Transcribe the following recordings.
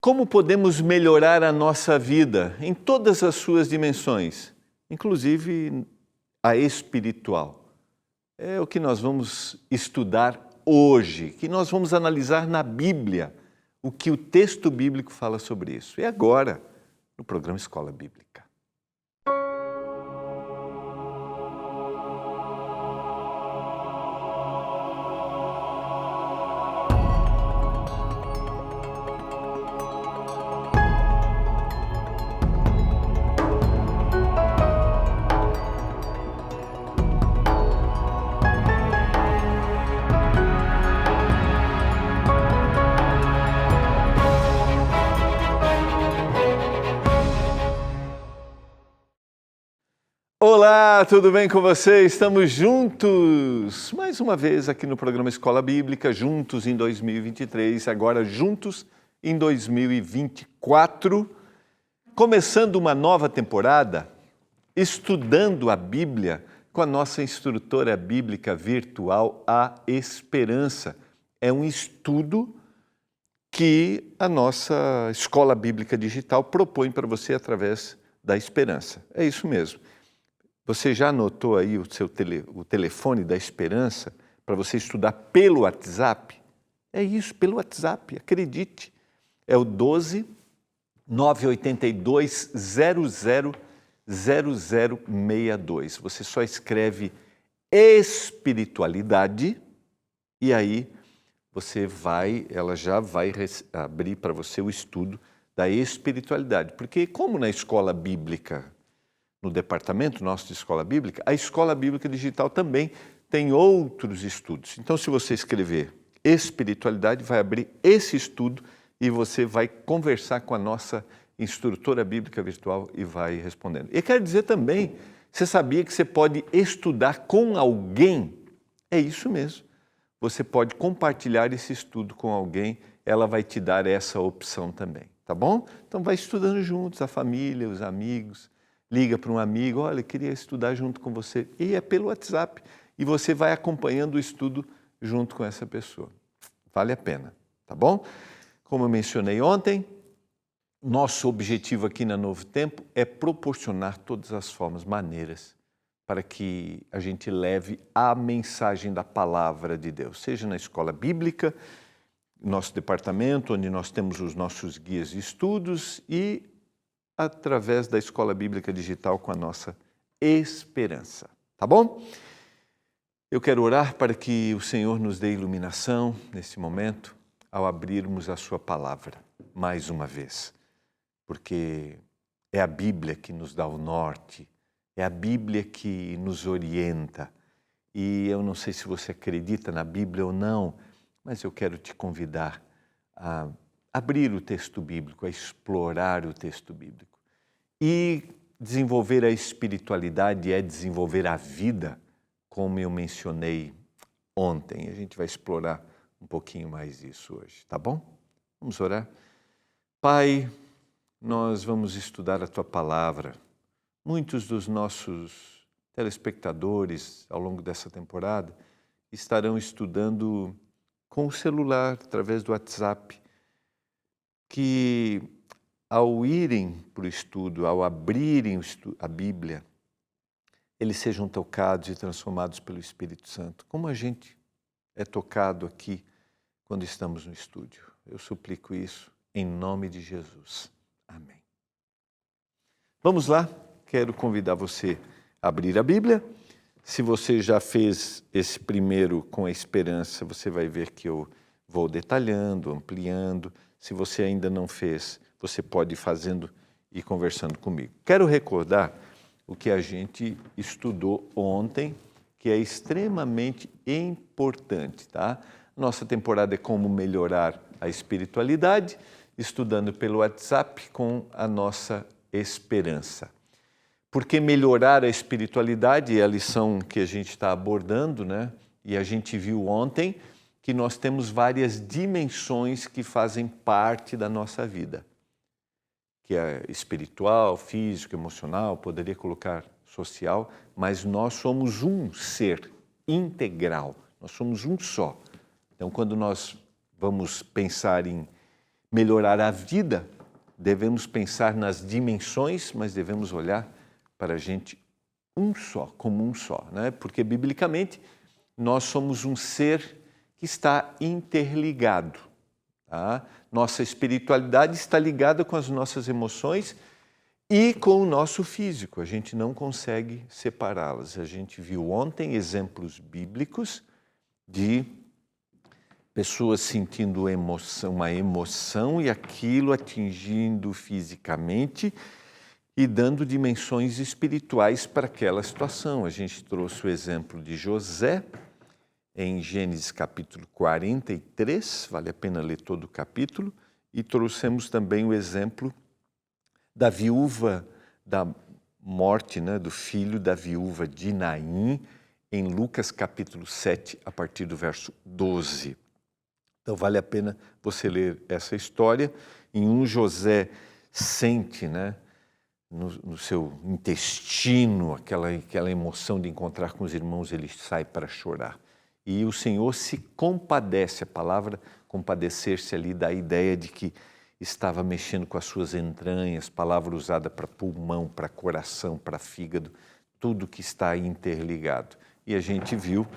Como podemos melhorar a nossa vida em todas as suas dimensões, inclusive a espiritual? É o que nós vamos estudar hoje, que nós vamos analisar na Bíblia, o que o texto bíblico fala sobre isso. E agora, no programa Escola Bíblica. Olá, tudo bem com você? Estamos juntos mais uma vez aqui no programa Escola Bíblica, juntos em 2023, agora juntos em 2024, começando uma nova temporada, estudando a Bíblia com a nossa instrutora bíblica virtual, a Esperança. É um estudo que a nossa Escola Bíblica Digital propõe para você através da Esperança. É isso mesmo. Você já anotou aí o telefone da Esperança para você estudar pelo WhatsApp? É isso, pelo WhatsApp, acredite. É o 12 982 00 0062. Você só escreve espiritualidade e aí ela já vai abrir para você o estudo da espiritualidade. Porque como na escola bíblica, no departamento nosso de Escola Bíblica, a Escola Bíblica Digital também tem outros estudos. Então, se você escrever espiritualidade, vai abrir esse estudo e você vai conversar com a nossa instrutora bíblica virtual e vai respondendo. E quer dizer também, você sabia que você pode estudar com alguém? É isso mesmo. Você pode compartilhar esse estudo com alguém, ela vai te dar essa opção também, tá bom? Então, vai estudando juntos, a família, os amigos. Liga para um amigo, olha, queria estudar junto com você. E é pelo WhatsApp. E você vai acompanhando o estudo junto com essa pessoa. Vale a pena, tá bom? Como eu mencionei ontem, nosso objetivo aqui na Novo Tempo é proporcionar todas as formas, maneiras, para que a gente leve a mensagem da palavra de Deus. Seja na escola bíblica, nosso departamento, onde nós temos os nossos guias de estudos e através da Escola Bíblica Digital com a nossa Esperança, tá bom? Eu quero orar para que o Senhor nos dê iluminação nesse momento, ao abrirmos a sua palavra, mais uma vez, porque é a Bíblia que nos dá o norte, é a Bíblia que nos orienta, e eu não sei se você acredita na Bíblia ou não, mas eu quero te convidar a abrir o texto bíblico, a explorar o texto bíblico. E desenvolver a espiritualidade é desenvolver a vida, como eu mencionei ontem. A gente vai explorar um pouquinho mais isso hoje, tá bom? Vamos orar? Pai, nós vamos estudar a Tua Palavra. Muitos dos nossos telespectadores, ao longo dessa temporada, estarão estudando com o celular, através do WhatsApp, que ao irem para o estudo, ao abrirem a Bíblia, eles sejam tocados e transformados pelo Espírito Santo, como a gente é tocado aqui quando estamos no estúdio. Eu suplico isso em nome de Jesus. Amém. Vamos lá, quero convidar você a abrir a Bíblia. Se você já fez esse primeiro com a Esperança, você vai ver que eu vou detalhando, ampliando. Se você ainda não fez, você pode ir fazendo e conversando comigo. Quero recordar o que a gente estudou ontem, que é extremamente importante, tá? Nossa temporada é como melhorar a espiritualidade, estudando pelo WhatsApp com a nossa Esperança. Porque melhorar a espiritualidade é a lição que a gente está abordando, né? E a gente viu ontem que nós temos várias dimensões que fazem parte da nossa vida. Que é espiritual, físico, emocional, poderia colocar social, mas nós somos um ser integral, nós somos um só. Então, quando nós vamos pensar em melhorar a vida, devemos pensar nas dimensões, mas devemos olhar para a gente um só, como um só, né? Porque, biblicamente, nós somos um ser que está interligado. Tá? Nossa espiritualidade está ligada com as nossas emoções e com o nosso físico. A gente não consegue separá-las. A gente viu ontem exemplos bíblicos de pessoas sentindo uma emoção e aquilo atingindo fisicamente e dando dimensões espirituais para aquela situação. A gente trouxe o exemplo de José, em Gênesis capítulo 43, vale a pena ler todo o capítulo, e trouxemos também o exemplo da viúva, da morte, né, do filho da viúva de Naim, em Lucas capítulo 7, a partir do verso 12. Então vale a pena você ler essa história. Em um, José sente, né, no seu intestino aquela emoção de encontrar com os irmãos, ele sai para chorar. E o Senhor se compadece, a palavra compadecer-se ali dá a ideia de que estava mexendo com as suas entranhas, palavra usada para pulmão, para coração, para fígado, tudo que está interligado. E a gente viu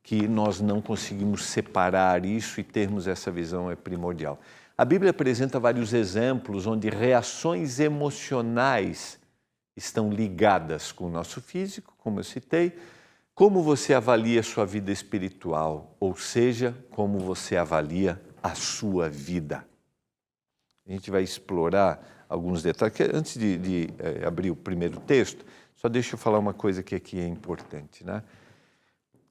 que nós não conseguimos separar isso e termos essa visão é primordial. A Bíblia apresenta vários exemplos onde reações emocionais estão ligadas com o nosso físico, como eu citei. Como você avalia a sua vida espiritual, ou seja, como você avalia a sua vida. A gente vai explorar alguns detalhes. Antes de abrir o primeiro texto, só deixa eu falar uma coisa que aqui é importante, né?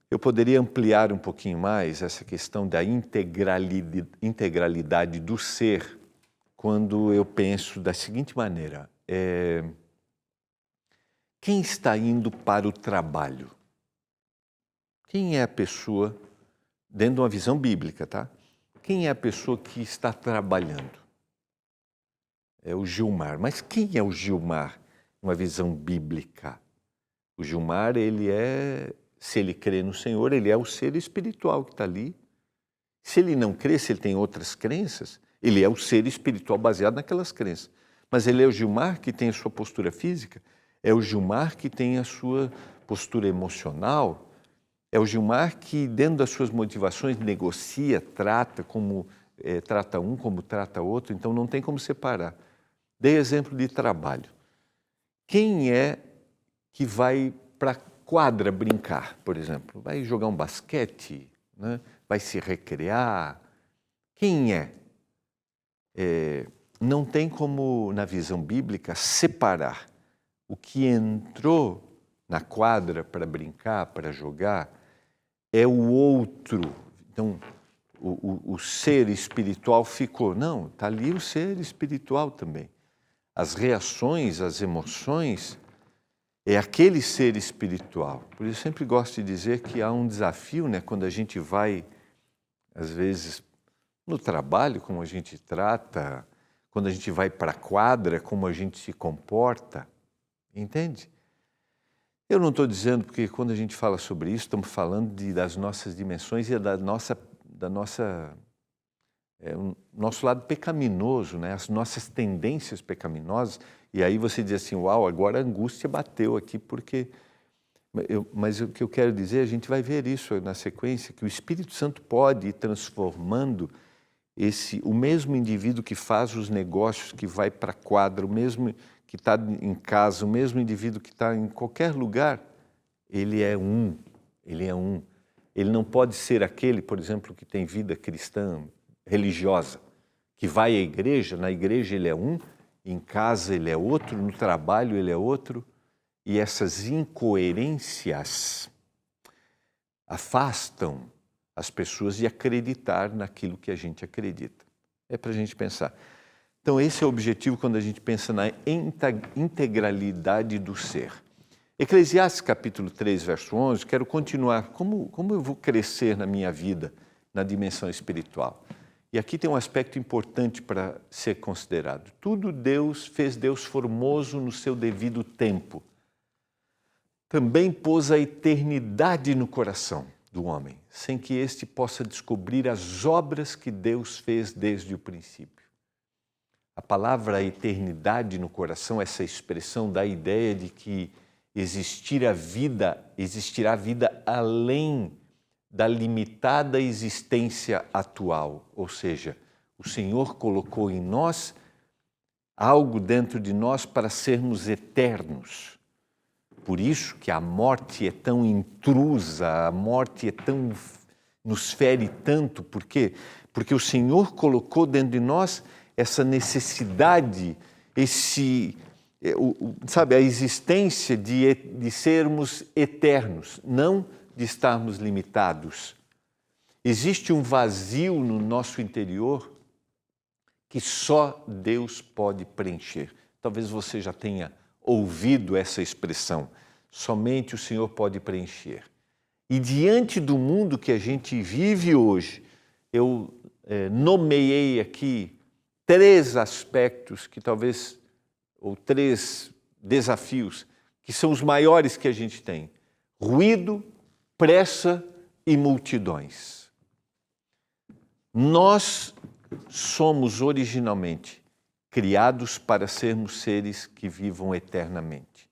Eu poderia ampliar um pouquinho mais essa questão da integralidade do ser quando eu penso da seguinte maneira. Quem está indo para o trabalho? Quem é a pessoa, dentro de uma visão bíblica, tá? Quem é a pessoa que está trabalhando? É o Gilmar. Mas quem é o Gilmar, numa visão bíblica? O Gilmar, se ele crê no Senhor, ele é o ser espiritual que está ali. Se ele não crê, se ele tem outras crenças, ele é o ser espiritual baseado naquelas crenças. Mas ele é o Gilmar que tem a sua postura física, é o Gilmar que tem a sua postura emocional, é o Gilmar que, dentro das suas motivações, negocia, trata como trata um, como trata outro, então não tem como separar. Dei exemplo de trabalho. Quem é que vai para a quadra brincar, por exemplo? Vai jogar um basquete, né? Vai se recrear? Quem é? Não tem como, na visão bíblica, separar o que entrou na quadra para brincar, para jogar, é o outro. Então, o ser espiritual ficou. Não, está ali o ser espiritual também. As reações, as emoções, é aquele ser espiritual. Por isso, eu sempre gosto de dizer que há um desafio, né, quando a gente vai, às vezes, no trabalho, como a gente trata, quando a gente vai para a quadra, como a gente se comporta. Entende? Eu não estou dizendo, porque quando a gente fala sobre isso, estamos falando das nossas dimensões e o nosso lado pecaminoso, né? As nossas tendências pecaminosas. E aí você diz assim, uau, agora a angústia bateu aqui, porque... Mas o que eu quero dizer, a gente vai ver isso na sequência, que o Espírito Santo pode ir transformando o mesmo indivíduo que faz os negócios, que vai para a quadra, o mesmo que está em casa, o mesmo indivíduo que está em qualquer lugar, ele é um, ele é um. Ele não pode ser aquele, por exemplo, que tem vida cristã, religiosa, que vai à igreja, na igreja ele é um, em casa ele é outro, no trabalho ele é outro, e essas incoerências afastam as pessoas de acreditar naquilo que a gente acredita. É para a gente pensar. Então, esse é o objetivo quando a gente pensa na integralidade do ser. Eclesiastes capítulo 3, verso 11, quero continuar. Como eu vou crescer na minha vida, na dimensão espiritual? E aqui tem um aspecto importante para ser considerado. Tudo fez Deus formoso no seu devido tempo. Também pôs a eternidade no coração do homem, sem que este possa descobrir as obras que Deus fez desde o princípio. A palavra eternidade no coração, essa expressão dá a ideia de que existirá vida além da limitada existência atual. Ou seja, o Senhor colocou em nós algo dentro de nós para sermos eternos. Por isso que a morte é tão intrusa, a morte nos fere tanto. Por quê? Porque o Senhor colocou dentro de nós essa necessidade, a existência de sermos eternos, não de estarmos limitados. Existe um vazio no nosso interior que só Deus pode preencher. Talvez você já tenha ouvido essa expressão. Somente o Senhor pode preencher. E diante do mundo que a gente vive hoje, eu nomeei aqui 3 aspectos que talvez, ou 3 desafios, que são os maiores que a gente tem. Ruído, pressa e multidões. Nós somos originalmente criados para sermos seres que vivam eternamente.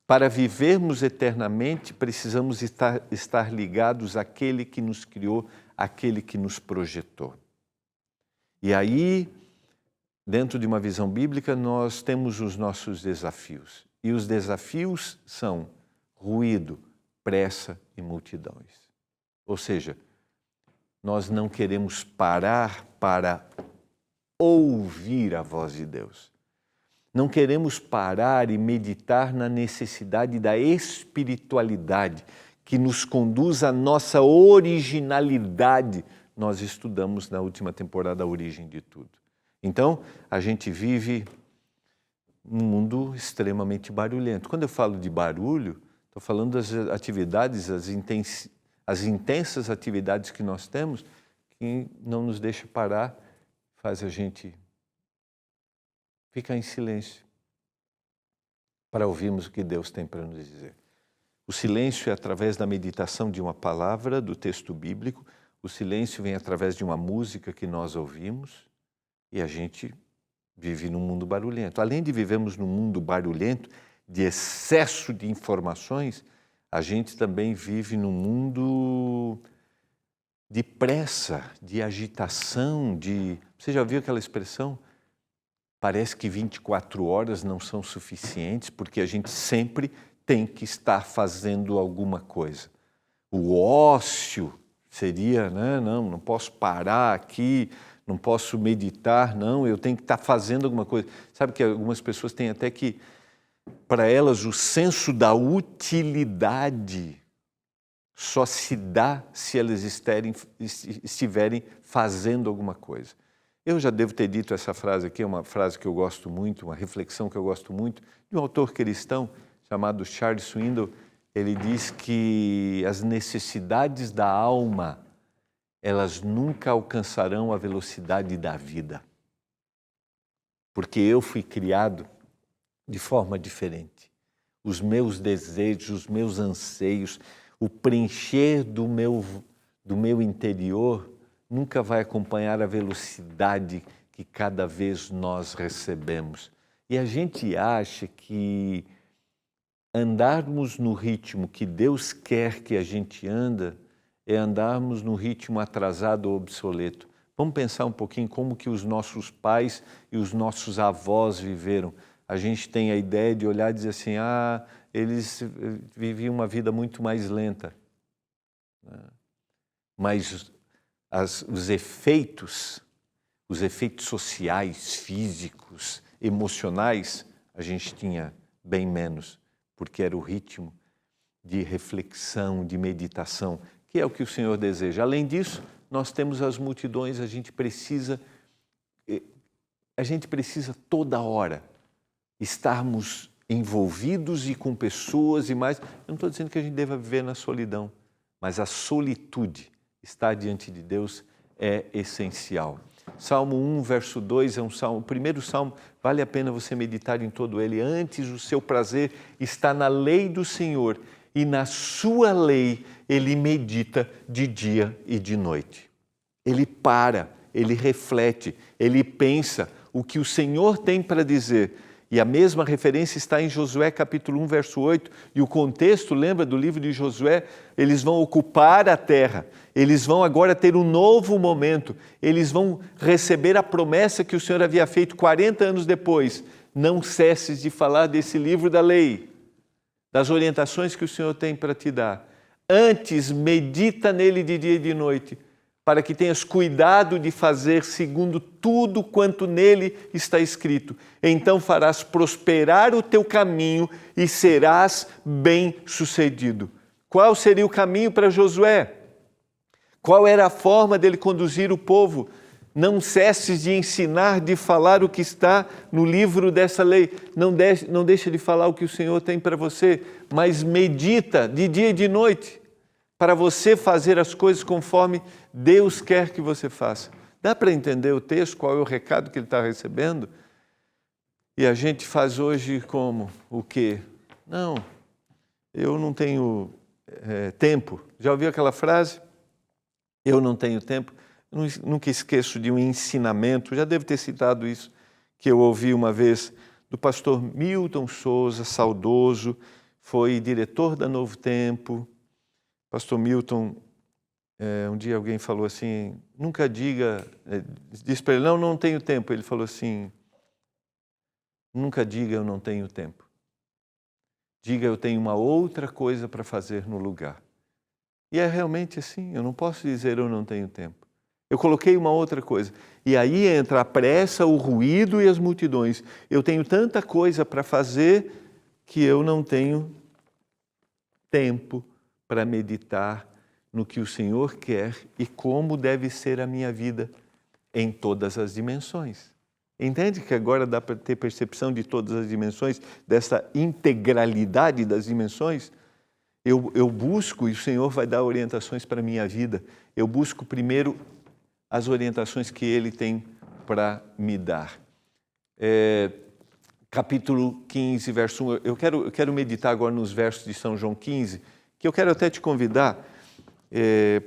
Para vivermos eternamente, precisamos estar ligados àquele que nos criou, àquele que nos projetou. E aí, dentro de uma visão bíblica, nós temos os nossos desafios. E os desafios são ruído, pressa e multidões. Ou seja, nós não queremos parar para ouvir a voz de Deus. Não queremos parar e meditar na necessidade da espiritualidade que nos conduz à nossa originalidade. Nós estudamos na última temporada a origem de tudo. Então, a gente vive num mundo extremamente barulhento. Quando eu falo de barulho, estou falando das atividades, as intensas atividades que nós temos, que não nos deixa parar, faz a gente ficar em silêncio para ouvirmos o que Deus tem para nos dizer. O silêncio é através da meditação de uma palavra do texto bíblico, o silêncio vem através de uma música que nós ouvimos e a gente vive num mundo barulhento. Além de vivermos num mundo barulhento, de excesso de informações, a gente também vive num mundo de pressa, de agitação, Você já viu aquela expressão? Parece que 24 horas não são suficientes, porque a gente sempre tem que estar fazendo alguma coisa. O ócio seria, né? Não posso parar aqui, não posso meditar, não, eu tenho que estar fazendo alguma coisa. Sabe que algumas pessoas têm até que, para elas, o senso da utilidade só se dá se elas estiverem fazendo alguma coisa. Eu já devo ter dito essa frase aqui, é uma frase que eu gosto muito, uma reflexão que eu gosto muito, de um autor cristão chamado Charles Swindoll. Ele diz que as necessidades da alma, elas nunca alcançarão a velocidade da vida. Porque eu fui criado de forma diferente. Os meus desejos, os meus anseios, o preencher do meu interior nunca vai acompanhar a velocidade que cada vez nós recebemos. E a gente acha que andarmos no ritmo que Deus quer que a gente anda é andarmos no ritmo atrasado ou obsoleto. Vamos pensar um pouquinho como que os nossos pais e os nossos avós viveram. A gente tem a ideia de olhar e dizer assim, eles viviam uma vida muito mais lenta. Mas os efeitos sociais, físicos, emocionais, a gente tinha bem menos, porque era o ritmo de reflexão, de meditação, que é o que o Senhor deseja. Além disso, nós temos as multidões, a gente precisa toda hora estarmos envolvidos e com pessoas e mais. Eu não estou dizendo que a gente deva viver na solidão, mas a solitude, estar diante de Deus, é essencial. Salmo 1, verso 2 é o primeiro salmo, vale a pena você meditar em todo ele. Antes o seu prazer está na lei do Senhor, e na sua lei ele medita de dia e de noite. Ele para, ele reflete, ele pensa o que o Senhor tem para dizer. E a mesma referência está em Josué capítulo 1, verso 8. E o contexto, lembra do livro de Josué? Eles vão ocupar a terra. Eles vão agora ter um novo momento. Eles vão receber a promessa que o Senhor havia feito 40 anos depois. Não cesses de falar desse livro da lei, das orientações que o Senhor tem para te dar. Antes, medita nele de dia e de noite, para que tenhas cuidado de fazer segundo tudo quanto nele está escrito. Então farás prosperar o teu caminho e serás bem-sucedido. Qual seria o caminho para Josué? Qual era a forma dele conduzir o povo? Não cesses de ensinar, de falar o que está no livro dessa lei. Não deixe de falar o que o Senhor tem para você, mas medita de dia e de noite, para você fazer as coisas conforme Deus quer que você faça. Dá para entender o texto, qual é o recado que ele está recebendo? E a gente faz hoje como? O quê? Não, eu não tenho tempo. Já ouviu aquela frase? Eu não tenho tempo. Nunca esqueço de um ensinamento, já devo ter citado isso, que eu ouvi uma vez do pastor Milton Souza, saudoso, foi diretor da Novo Tempo. Pastor Milton, um dia alguém falou assim, nunca diga, disse para ele, não tenho tempo. Ele falou assim, nunca diga eu não tenho tempo. Diga eu tenho uma outra coisa para fazer no lugar. E é realmente assim, eu não posso dizer eu não tenho tempo. Eu coloquei uma outra coisa. E aí entra a pressa, o ruído e as multidões. Eu tenho tanta coisa para fazer que eu não tenho tempo para meditar no que o Senhor quer e como deve ser a minha vida em todas as dimensões. Entende que agora dá para ter percepção de todas as dimensões, dessa integralidade das dimensões? Eu busco, e o Senhor vai dar orientações para a minha vida, eu busco primeiro as orientações que Ele tem para me dar. Capítulo 15, verso 1, eu quero meditar agora nos versos de São João 15, que eu quero até te convidar,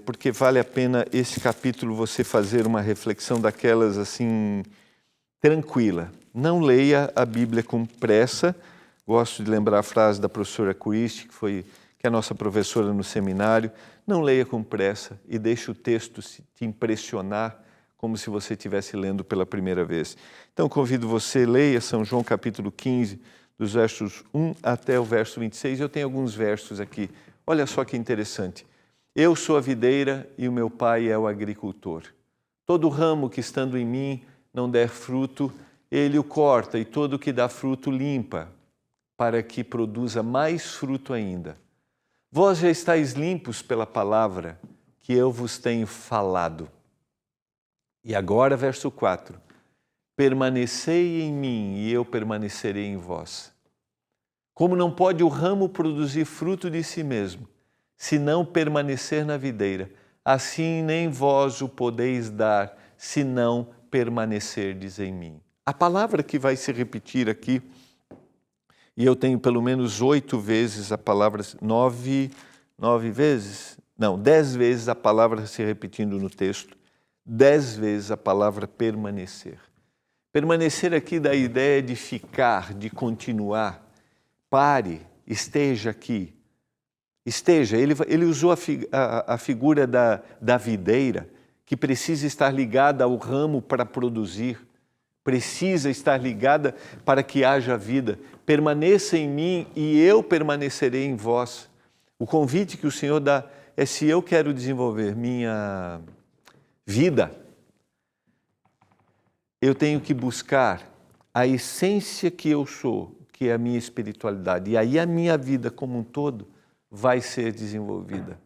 porque vale a pena esse capítulo você fazer uma reflexão daquelas assim, tranquila. Não leia a Bíblia com pressa. Gosto de lembrar a frase da professora Cuiste, que é a nossa professora no seminário. Não leia com pressa e deixe o texto te impressionar como se você estivesse lendo pela primeira vez. Então, convido você, leia São João capítulo 15, dos versos 1 até o verso 26. Eu tenho alguns versos aqui. Olha só que interessante. Eu sou a videira e o meu pai é o agricultor. Todo ramo que estando em mim não der fruto, ele o corta, e todo o que dá fruto limpa, para que produza mais fruto ainda. Vós já estáis limpos pela palavra que eu vos tenho falado. E agora, verso 4. Permanecei em mim e eu permanecerei em vós. Como não pode o ramo produzir fruto de si mesmo, se não permanecer na videira, assim nem vós o podeis dar, se não permanecerdes em mim. A palavra que vai se repetir aqui, e eu tenho pelo menos 8 vezes a palavra, 9 vezes? Não, 10 vezes a palavra se repetindo no texto, 10 vezes a palavra permanecer. Permanecer aqui dá a ideia de ficar, de continuar. Pare, esteja aqui. Esteja, ele usou a figura da videira, que precisa estar ligada ao ramo para produzir, precisa estar ligada para que haja vida. Permaneça em mim e eu permanecerei em vós. O convite que o Senhor dá é: se eu quero desenvolver minha vida, eu tenho que buscar a essência que eu sou, que é a minha espiritualidade. E aí a minha vida como um todo vai ser desenvolvida.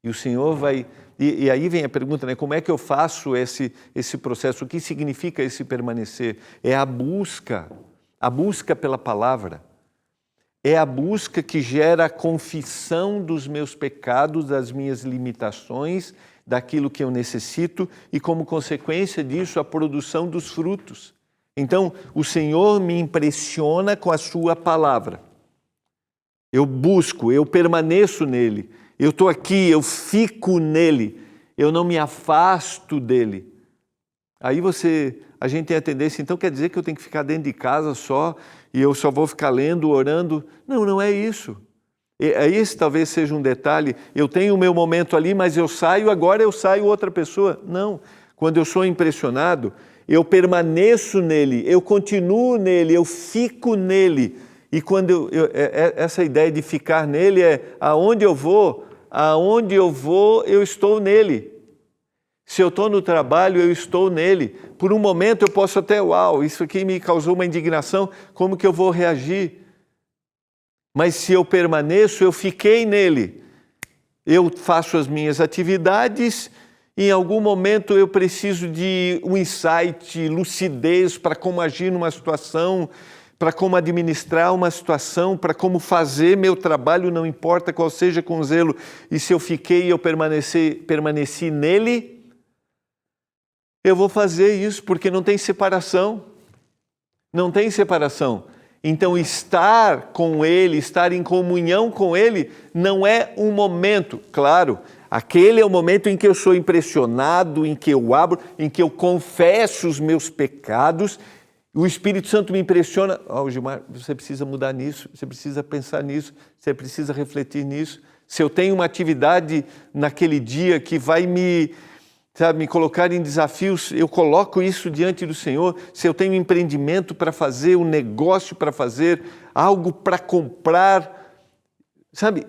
E o Senhor vai... E aí vem a pergunta, né? Como é que eu faço esse processo? O que significa esse permanecer? É a busca pela palavra. É a busca que gera a confissão dos meus pecados, das minhas limitações, daquilo que eu necessito e, como consequência disso, a produção dos frutos. Então, o Senhor me impressiona com a sua palavra. Eu busco, eu permaneço nele. Eu estou aqui, eu fico nele. Eu não me afasto dele. Aí você a gente tem a tendência, então quer dizer que eu tenho que ficar dentro de casa só e eu só vou ficar lendo, orando. Não, não é isso. Esse talvez seja um detalhe. Eu tenho o meu momento ali, mas eu saio, agora eu saio outra pessoa. Não. Quando eu sou impressionado, eu permaneço nele, eu continuo nele, eu fico nele. E quando essa ideia de ficar nele é aonde eu vou, eu estou nele. Se eu estou no trabalho, eu estou nele. Por um momento eu posso até, uau, isso aqui me causou uma indignação, como que eu vou reagir? Mas se eu permaneço, eu fiquei nele. Eu faço as minhas atividades, em algum momento eu preciso de um insight, lucidez para como agir numa situação, para como administrar uma situação, para como fazer meu trabalho, não importa qual seja, com zelo. E se eu fiquei e eu permaneci nele, eu vou fazer isso, porque não tem separação. Não tem separação. Então, estar com Ele, estar em comunhão com Ele, não é um momento. Claro, aquele é o momento em que eu sou impressionado, em que eu abro, em que eu confesso os meus pecados. O Espírito Santo me impressiona. Gilmar, você precisa mudar nisso, você precisa pensar nisso, você precisa refletir nisso. Se eu tenho uma atividade naquele dia que vai me colocar em desafios, eu coloco isso diante do Senhor. Se eu tenho um empreendimento para fazer, um negócio para fazer, algo para comprar,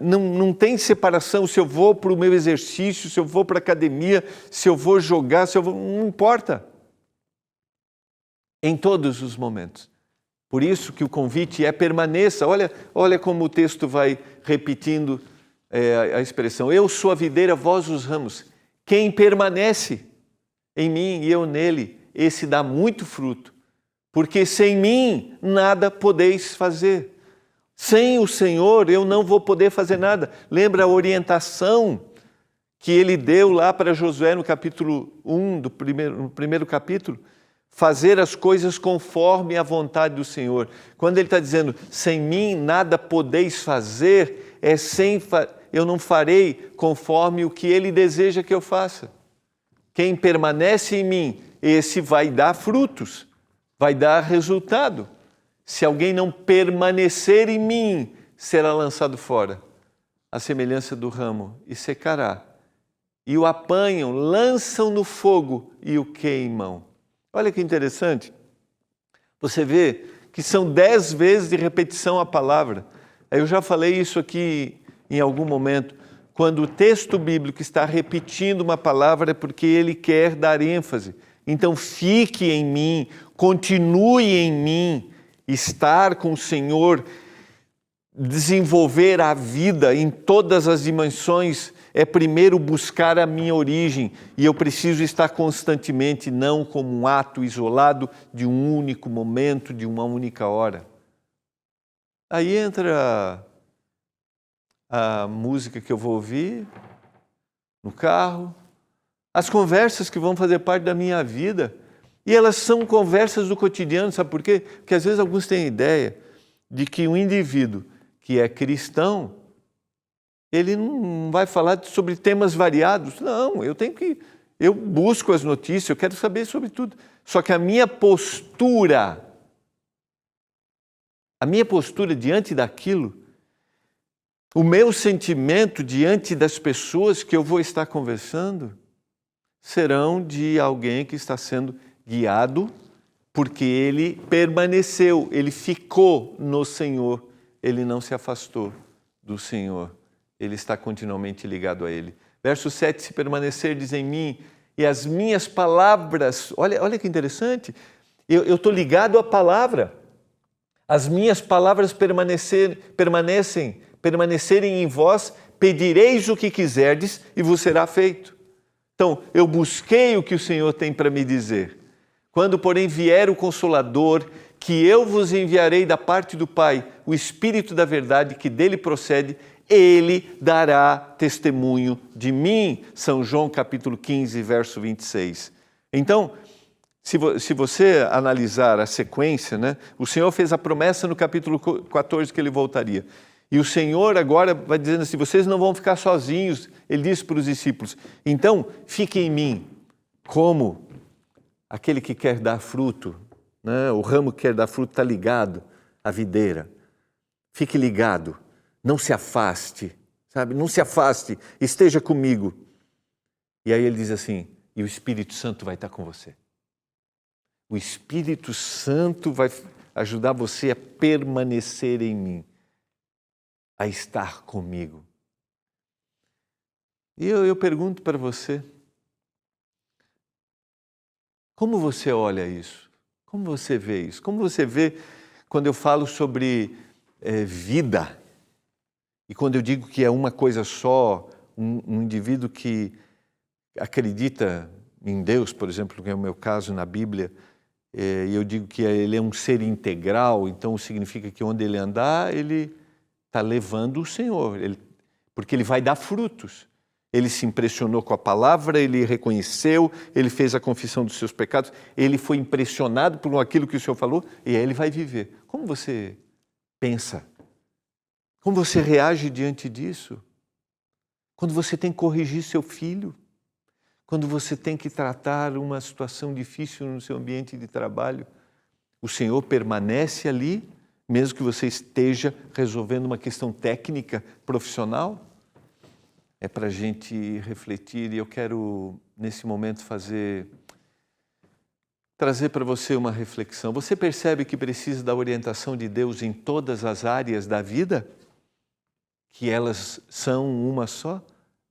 não tem separação. Se eu vou para o meu exercício, se eu vou para a academia, se eu vou jogar, não importa. Em todos os momentos. Por isso que o convite é permaneça. Olha como o texto vai repetindo a expressão. Eu sou a videira, vós os ramos. Quem permanece em mim e eu nele, esse dá muito fruto. Porque sem mim nada podeis fazer. Sem o Senhor eu não vou poder fazer nada. Lembra a orientação que ele deu lá para Josué no capítulo 1, no primeiro capítulo? Fazer as coisas conforme a vontade do Senhor. Quando ele está dizendo, sem mim nada podeis fazer, eu não farei conforme o que Ele deseja que eu faça. Quem permanece em mim, esse vai dar frutos, vai dar resultado. Se alguém não permanecer em mim, será lançado fora, à semelhança do ramo, e secará. E o apanham, lançam no fogo e o queimam. Olha que interessante. Você vê que são 10 vezes de repetição a palavra. Eu já falei isso aqui em algum momento, quando o texto bíblico está repetindo uma palavra é porque ele quer dar ênfase. Então fique em mim, continue em mim, estar com o Senhor, desenvolver a vida em todas as dimensões, é primeiro buscar a minha origem, e eu preciso estar constantemente, não como um ato isolado de um único momento, de uma única hora. Aí entra a música que eu vou ouvir no carro, as conversas que vão fazer parte da minha vida, e elas são conversas do cotidiano, sabe por quê? Porque às vezes alguns têm a ideia de que um indivíduo que é cristão, ele não vai falar sobre temas variados. Não, eu busco as notícias, eu quero saber sobre tudo. Só que a minha postura diante daquilo, o meu sentimento diante das pessoas que eu vou estar conversando serão de alguém que está sendo guiado porque ele permaneceu, ele ficou no Senhor, ele não se afastou do Senhor, ele está continuamente ligado a Ele. Verso 7, se permanecerdes em mim e as minhas palavras, olha que interessante, eu estou ligado à palavra, as minhas palavras permanecerem em vós, pedireis o que quiserdes e vos será feito. Então, eu busquei o que o Senhor tem para me dizer. Quando, porém, vier o Consolador, que eu vos enviarei da parte do Pai, o Espírito da verdade que dele procede, ele dará testemunho de mim. São João capítulo 15, verso 26. Então, se você analisar a sequência, o Senhor fez a promessa no capítulo 14 que ele voltaria. E o Senhor agora vai dizendo assim, vocês não vão ficar sozinhos. Ele disse para os discípulos, então fiquem em mim. Como? aquele que quer dar fruto, né? O ramo que quer dar fruto está ligado à videira. Fique ligado, não se afaste, sabe? Não se afaste, esteja comigo. E aí ele diz assim, e o Espírito Santo vai estar com você. O Espírito Santo vai ajudar você a permanecer em mim, a estar comigo. E eu pergunto para você, como você olha isso? Como você vê isso? Como você vê quando eu falo sobre vida? E quando eu digo que é uma coisa só, um indivíduo que acredita em Deus, por exemplo, que é o meu caso na Bíblia, e eu digo que ele é um ser integral, então significa que onde ele andar, ele está levando o Senhor, porque ele vai dar frutos. Ele se impressionou com a palavra, ele reconheceu, ele fez a confissão dos seus pecados, ele foi impressionado por aquilo que o Senhor falou e aí ele vai viver. Como você pensa? Como você reage diante disso? Quando você tem que corrigir seu filho? Quando você tem que tratar uma situação difícil no seu ambiente de trabalho? O Senhor permanece ali, mesmo que você esteja resolvendo uma questão técnica, profissional? É para a gente refletir e eu quero, nesse momento, trazer para você uma reflexão. Você percebe que precisa da orientação de Deus em todas as áreas da vida? Que elas são uma só?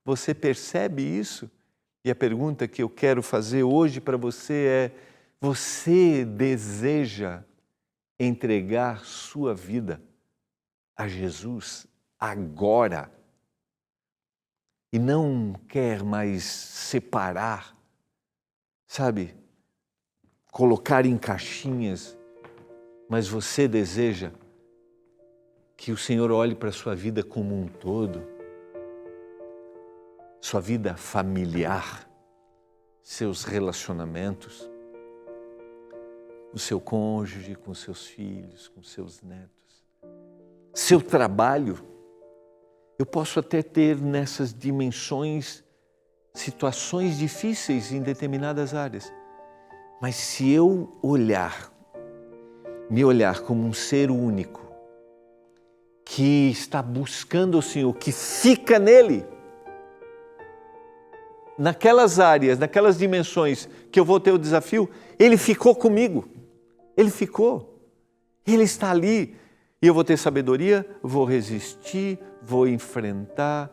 Você percebe isso? E a pergunta que eu quero fazer hoje para você é: você deseja entregar sua vida a Jesus agora? E não quer mais separar, sabe? Colocar em caixinhas, mas você deseja que o Senhor olhe para a sua vida como um todo, sua vida familiar, seus relacionamentos, o seu cônjuge, com seus filhos, com seus netos, seu trabalho. Eu posso até ter nessas dimensões situações difíceis em determinadas áreas, mas se eu me olhar como um ser único, que está buscando o Senhor, que fica nele, naquelas áreas, naquelas dimensões que eu vou ter o desafio, Ele ficou comigo, Ele ficou, Ele está ali. E eu vou ter sabedoria, vou resistir, vou enfrentar,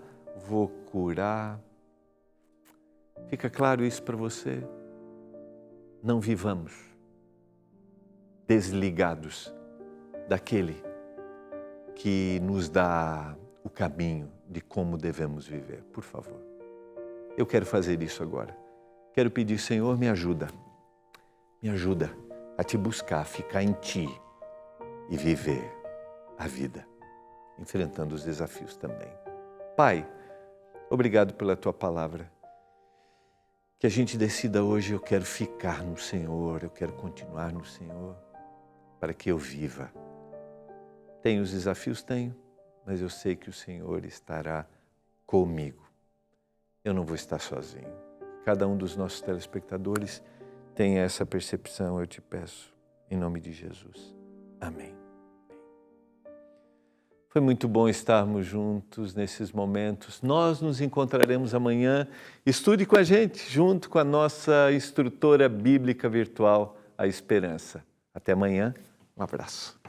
vou curar. Fica claro isso para você? Não vivamos desligados daquele que nos dá o caminho de como devemos viver. Por favor, eu quero fazer isso agora. Quero pedir, Senhor, me ajuda a te buscar, ficar em ti e viver a vida, enfrentando os desafios também. Pai, obrigado pela Tua palavra. Que a gente decida hoje, eu quero ficar no Senhor, eu quero continuar no Senhor, para que eu viva. Tenho os desafios? Tenho, mas eu sei que o Senhor estará comigo. Eu não vou estar sozinho. Cada um dos nossos telespectadores tenha essa percepção, eu te peço, em nome de Jesus. Amém. Foi muito bom estarmos juntos nesses momentos. Nós nos encontraremos amanhã. Estude com a gente, junto com a nossa instrutora bíblica virtual, a Esperança. Até amanhã. Um abraço.